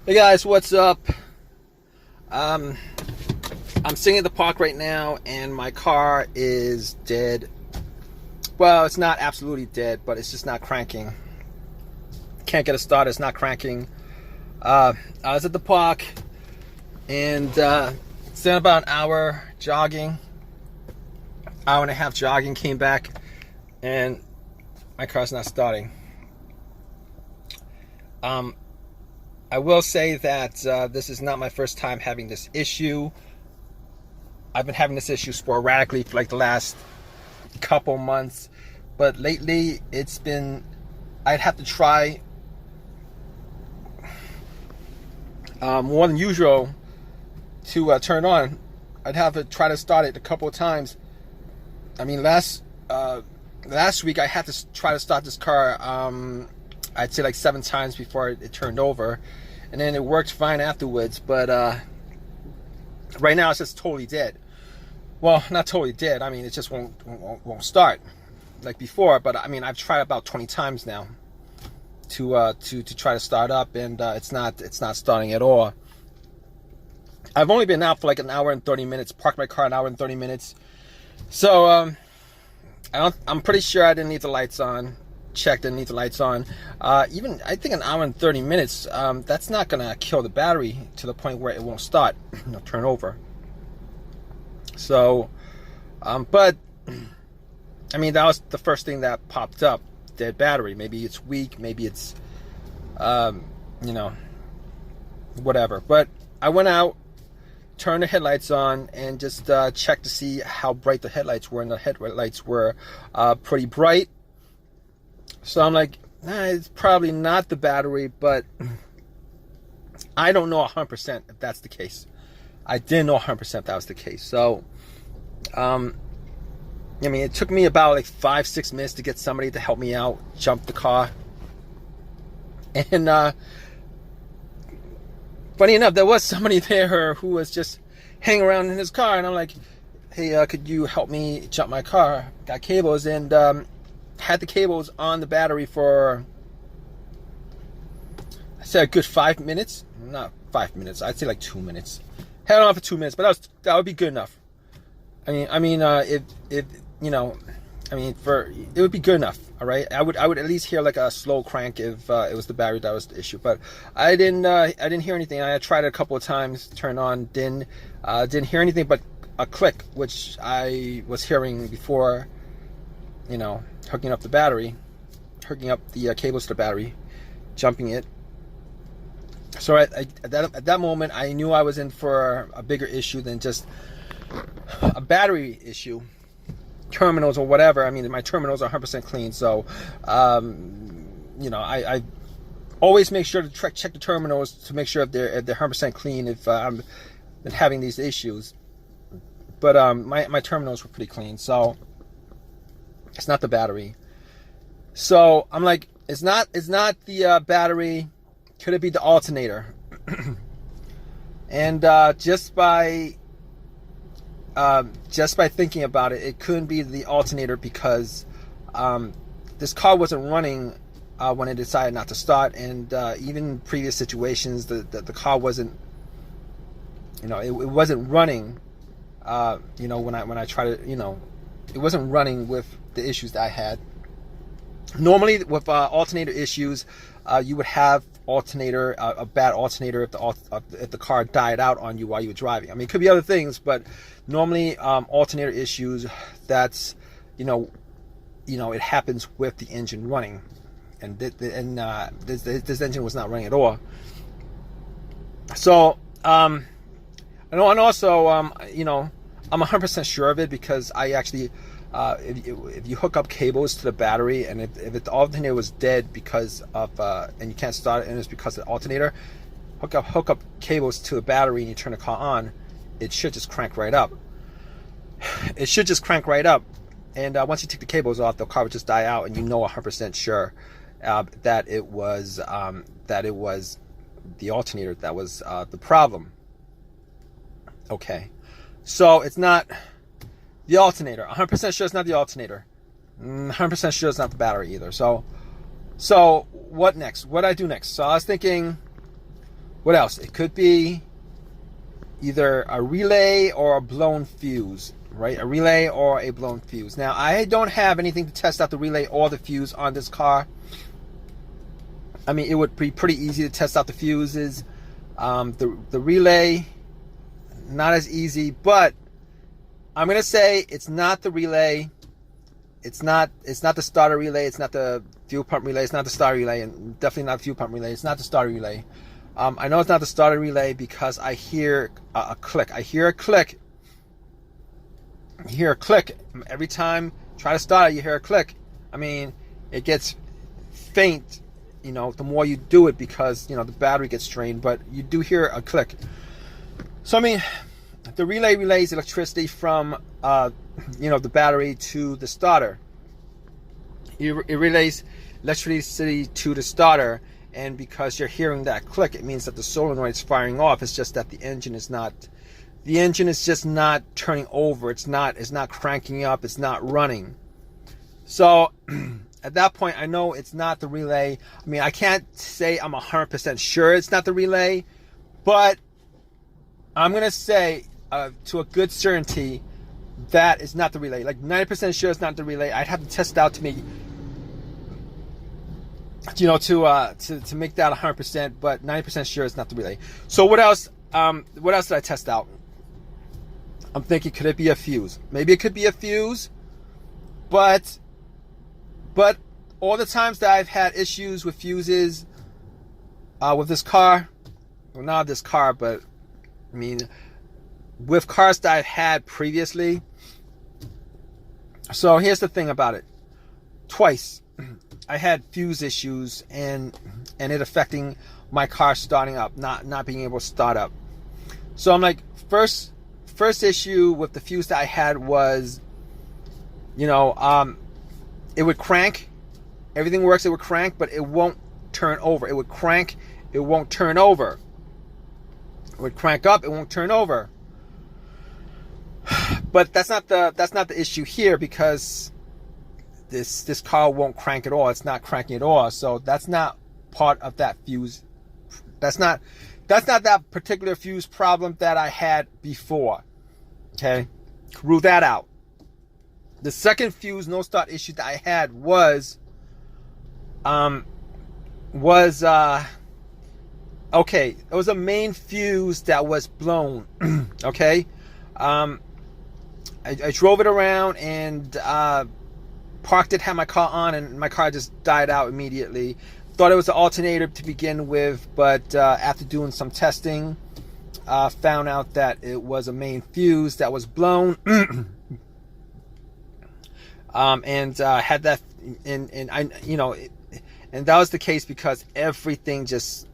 Hey guys, what's up? I'm sitting at the park right now and my car is dead. Well, it's not absolutely dead, but it's just not cranking. Can't get it started, it's not cranking. I was at the park and spent about an hour jogging. Hour and a half jogging, came back and my car's not starting. I will say that this is not my first time having this issue. I've been having this issue sporadically for like the last couple months, but lately it's been, I'd have to try more than usual to turn on. I'd have to try to start it a couple of times. I mean, last week I had to try to start this car I'd say like 7 times before it turned over, and then it worked fine afterwards. But right now it's just totally dead. Well, not totally dead. I mean, it just won't start like before. But I mean, I've tried about 20 times now to try to start up, and it's not starting at all. I've only been out for like an hour and 30 minutes. Parked my car an hour and 30 minutes. So I'm pretty sure I didn't leave the lights on. Checked, didn't leave the lights on. Even I think an hour and 30 minutes. That's not gonna kill the battery to the point where it won't start, turn over. So, but I mean, that was the first thing that popped up. Dead battery. Maybe it's weak. Maybe it's, whatever. But I went out, turned the headlights on, and just checked to see how bright the headlights were, and the headlights were pretty bright. So I'm like, it's probably not the battery, but I don't know 100% if that's the case. I didn't know 100% that was the case. So, I mean, it took me about like 5-6 minutes to get somebody to help me out, jump the car. And funny enough, there was somebody there who was just hanging around in his car, and I'm like, hey, could you help me jump my car? Got cables, and had the cables on the battery for, I said, a good 5 minutes. Not 5 minutes, I'd say like 2 minutes. Had it on for 2 minutes, but that would be good enough. I mean, it would be good enough. All right, I would at least hear like a slow crank if it was the battery that was the issue. But I didn't hear anything. I tried it a couple of times, turned on, didn't hear anything but a click, which I was hearing before. Hooking up the battery, hooking up the cables to the battery, jumping it. So at that moment, I knew I was in for a bigger issue than just a battery issue, terminals or whatever. I mean, my terminals are 100% clean, so I always make sure to check the terminals to make sure if they're 100% clean if I'm having these issues. But my terminals were pretty clean, so it's not the battery. So I'm like, it's not the battery. Could it be the alternator? And just by thinking about it, it couldn't be the alternator because this car wasn't running when it decided not to start, and even in previous situations, the car wasn't, it wasn't running. When I try to, it wasn't running with the issues that I had. Normally with alternator issues, you would have a bad alternator if the car died out on you while you were driving. I mean, it could be other things, but normally alternator issues, that's it happens with the engine running, and this engine was not running at all. So and also I'm 100% sure of it because I actually if you hook up cables to the battery, and if the alternator was dead because of and you can't start it and it's because of the alternator, hook up cables to the battery and you turn the car on, it should just crank right up. It should just crank right up, and once you take the cables off, the car would just die out, and 100% sure that it was the alternator that was the problem. Okay, so it's not the alternator. 100% sure it's not the alternator. 100% sure it's not the battery either. So what next? What do I do next? So I was thinking, What else? It could be either a relay or a blown fuse, right? A relay or a blown fuse. Now, I don't have anything to test out the relay or the fuse on this car. I mean, it would be pretty easy to test out the fuses. The relay, not as easy, but I'm gonna say it's not the relay. It's not the starter relay. It's not the fuel pump relay. It's not the starter relay, and definitely not the fuel pump relay. It's not the starter relay. I know it's not the starter relay because I hear a click. I hear a click. You hear a click every time. Try to start it. You hear a click. I mean, it gets faint. You know, the more you do it, because the battery gets strained. But you do hear a click. So I mean, the relay relays electricity from the battery to the starter. It relays electricity to the starter, and because you're hearing that click, it means that the solenoid is firing off. It's just that the engine is just not turning over. It's not cranking up. It's not running. So at that point, I know it's not the relay. I mean, I can't say I'm 100% sure it's not the relay, but I'm gonna say to a good certainty that it's not the relay. Like 90% sure it's not the relay. I'd have to test it out to make to make that 100%, but 90% sure it's not the relay. So what else? What else did I test out? I'm thinking, could it be a fuse? Maybe it could be a fuse, but all the times that I've had issues with fuses with this car, well, not this car, but I mean, with cars that I've had previously. So here's the thing about it. Twice I had fuse issues and it affecting my car starting up, not being able to start up. So I'm like, first issue with the fuse that I had was, it would crank. Everything works, it would crank, but it won't turn over. It would crank, it won't turn over. It would crank up, it won't turn over. But that's not the issue here, because this car won't crank at all. It's not cranking at all. So that's not part of that fuse. That's not that particular fuse problem that I had before. Okay, rule that out. The second fuse no start issue that I had was okay, it was a main fuse that was blown. Okay, I drove it around and parked it, had my car on, and my car just died out immediately. Thought it was an alternator to begin with, but after doing some testing, found out that it was a main fuse that was blown. And had that, and that was the case because everything just,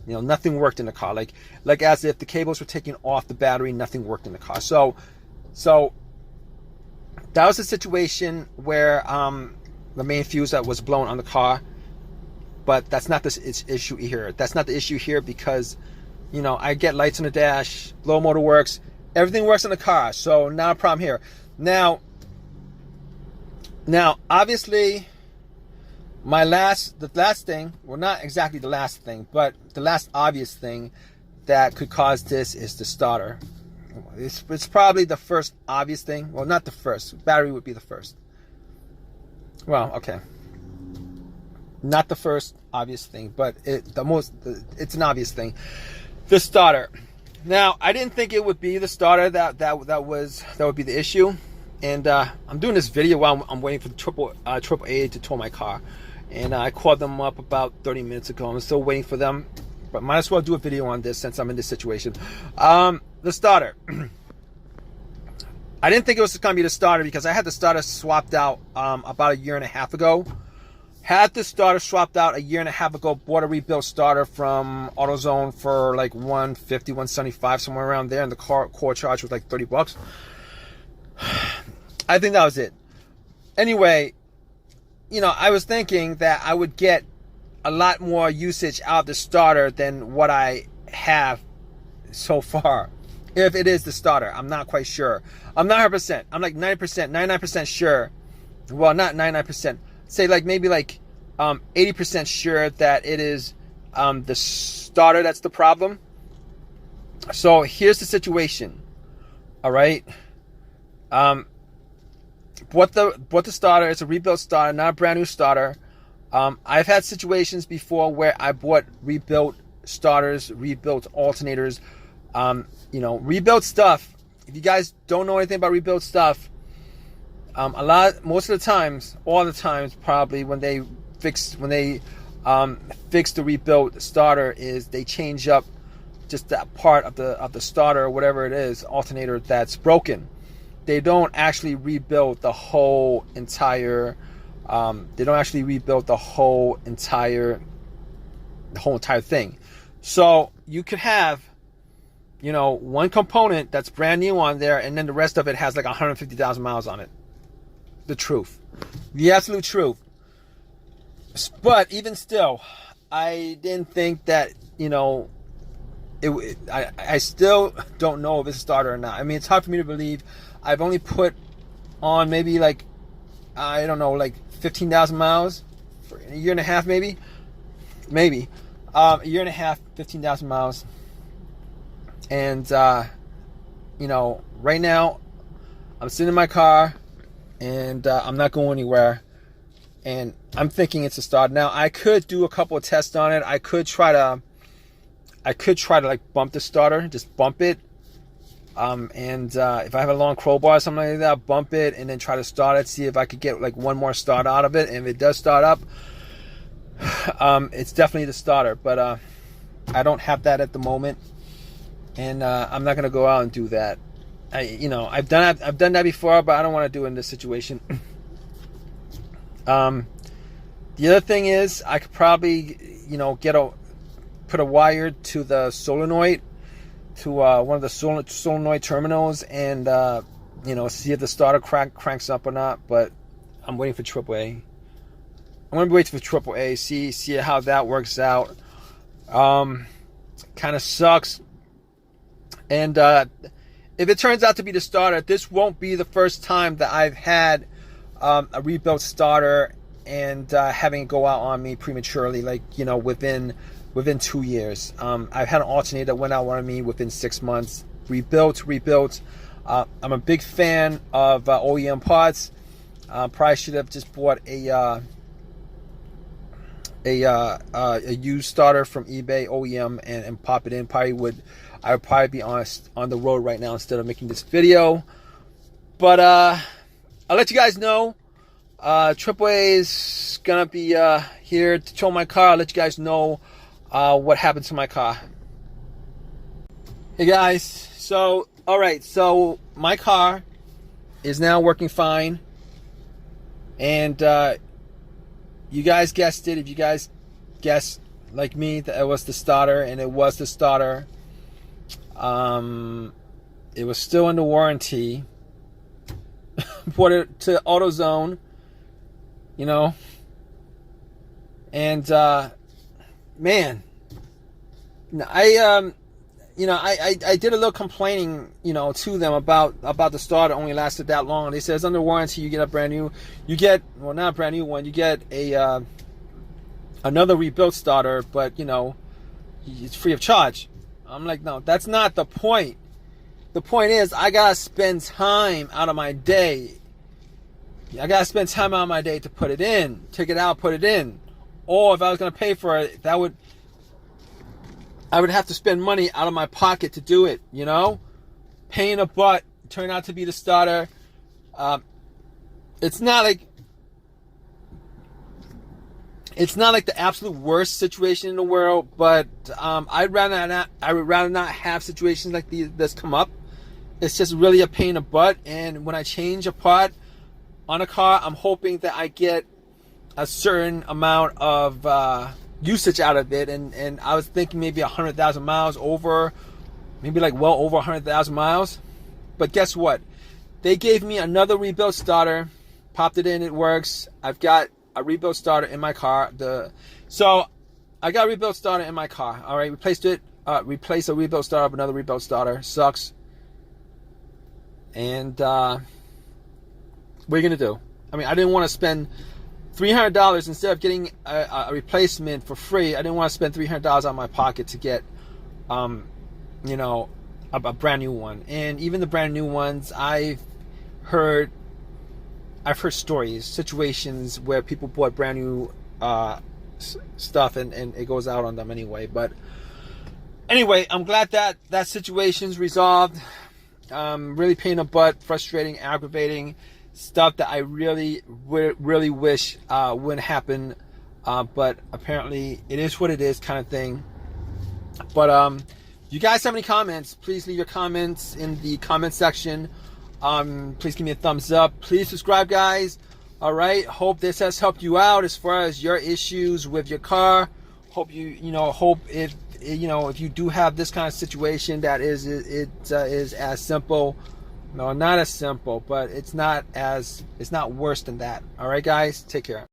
nothing worked in the car. Like as if the cables were taken off the battery, nothing worked in the car. So that was a situation where the main fuse that was blown on the car. But that's not the issue here. That's not the issue here because, I get lights on the dash, blow motor works, everything works in the car. So not a problem here. Now, obviously, the last thing, well, not exactly the last thing, but the last obvious thing that could cause this is the starter. It's probably the first obvious thing. Well, not the first. Battery would be the first. Well, okay. Not the first obvious thing, but it's an obvious thing. The starter. Now, I didn't think it would be the starter that would be the issue. And I'm doing this video while I'm waiting for the AAA to tow my car. And I called them up about 30 minutes ago. I'm still waiting for them, but might as well do a video on this since I'm in this situation. The starter. I didn't think it was going to be the starter because I had the starter swapped out about 1.5 years ago. Had the starter swapped out 1.5 years ago. Bought a rebuilt starter from AutoZone for like $150, $175, somewhere around there. And the core charge was like $30. I think that was it. Anyway, I was thinking that I would get a lot more usage out of the starter than what I have so far. If it is the starter, I'm not quite sure. I'm not 100%. I'm like 90%, 99% sure. Well, not 99%. Say like maybe like 80% sure that it is the starter that's the problem. So here's the situation. All right. What the starter is, a rebuilt starter, not a brand new starter. I've had situations before where I bought rebuilt starters, rebuilt alternators, rebuilt stuff. If you guys don't know anything about rebuilt stuff, most of the times, all the times probably when they fix the rebuilt starter, is they change up just that part of the starter or whatever it is, alternator, that's broken. They don't actually rebuild the whole entire thing. So you could have, one component that's brand new on there, and then the rest of it has like 150,000 miles on it. The truth. The absolute truth. But even still, I didn't think that, I still don't know if it's a starter or not. I mean, it's hard for me to believe. I've only put on maybe like 15,000 miles for a year and a half, maybe a year and a half, 15,000 miles. And, right now I'm sitting in my car and I'm not going anywhere. And I'm thinking it's a starter. Now, I could do a couple of tests on it. I could try to like bump the starter, just bump it. If I have a long crowbar or something like that, bump it and then try to start it, see if I could get like one more start out of it. And if it does start up, it's definitely the starter. But I don't have that at the moment, and I'm not gonna go out and do that. I've done that before, but I don't want to do it in this situation. The other thing is, I could probably put a wire to the solenoid, to one of the solenoid terminals, and see if the starter cranks up or not. But I'm waiting for AAA. I'm gonna be waiting for AAA. See how that works out. Kind of sucks. And if it turns out to be the starter, this won't be the first time that I've had a rebuilt starter and having it go out on me prematurely, within 2 years. I've had an alternator that went out on me within 6 months. Rebuilt. I'm a big fan of OEM parts. Probably should have just bought a used starter from eBay OEM and pop it in. I would probably be on the road right now instead of making this video. But I'll let you guys know. AAA is gonna be here to tow my car. I'll let you guys know what happened to my car. Hey guys, so my car is now working fine, and you guys guessed it. If you guys guessed like me that it was the starter, and it was the starter, it was still under warranty. Brought it to AutoZone, and man, I did a little complaining, to them about the starter only lasted that long. They said it's under warranty. You get a brand new, not a brand new one. You get another rebuilt starter, but it's free of charge. I'm like, no, that's not the point. The point is, I gotta spend time out of my day. I gotta spend time out of my day to put it in, take it out, put it in. Or if I was gonna pay for it, I would have to spend money out of my pocket to do it. Pain in the butt. Turned out to be the starter. It's not like the absolute worst situation in the world, but I'd rather not have situations like this come up. It's just really a pain in the butt. And when I change a part on a car, I'm hoping that I get a certain amount of usage out of it. And I was thinking maybe 100,000 miles over, maybe like well over 100,000 miles. But guess what? They gave me another rebuilt starter, popped it in, it works. I've got a rebuilt starter in my car. So I got a rebuilt starter in my car. All right, replaced a rebuilt starter with another rebuilt starter. Sucks. And what are you gonna do? I mean, I didn't want to spend $300 instead of getting a replacement for free. I didn't want to spend $300 out of my pocket to get, you know, a brand new one. And even the brand new ones, I've heard stories, situations where people bought brand new stuff and it goes out on them anyway. But anyway, I'm glad that that situation's resolved. Really pain in the butt, frustrating, aggravating stuff that I really wish wouldn't happen, but apparently it is what it is, kind of thing. But if you guys have any comments, please leave your comments in the comment section. Please give me a thumbs up. Please subscribe, guys. All right, hope this has helped you out as far as your issues with your car. Hope hope if you do have this kind of situation that is as simple. No, not as simple, but it's not worse than that. All right, guys, take care.